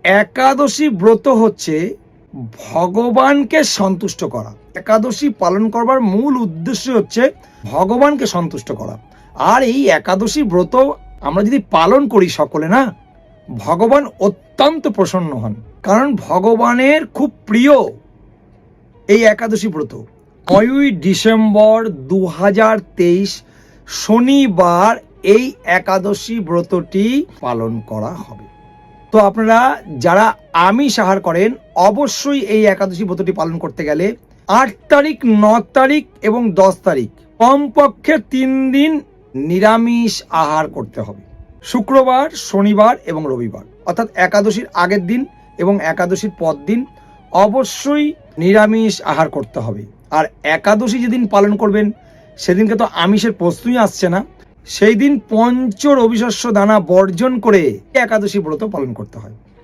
একাদশী ব্রত হচ্ছে ভগবানকে সন্তুষ্ট করা। একাদশী পালন করবার মূল উদ্দেশ্য হচ্ছে ভগবানকে সন্তুষ্ট করা। আর এই একাদশী ব্রত আমরা যদি পালন করি সকলে, না, ভগবান অত্যন্ত প্রসন্ন হন। কারণ ভগবানের খুব প্রিয় এই একাদশী ব্রত। 9ই ডিসেম্বর 2023 শনিবার এই একাদশী ব্রতটি পালন করা হবে। তো আপনারা যারা আমিষ আহার করেন অবশ্যই এই একাদশী ব্রতটি পালন করতে গেলে 8 তারিখ, 9 তারিখ এবং 10 তারিখ কমপক্ষে 3 দিন নিরামিষ আহার করতে হবে। শুক্রবার, শনিবার এবং রবিবার, অর্থাৎ একাদশীর আগের দিন এবং একাদশীর পর দিন অবশ্যই নিরামিষ আহার করতে হবে। আর একাদশী যেদিন পালন করবেন সেদিনকে তো আমিষের প্রশ্নই আসছে না। সেই দিন পঞ্চ রবিশস্য দানা বর্জন করে একাদশী ব্রত পালন করতে হয়।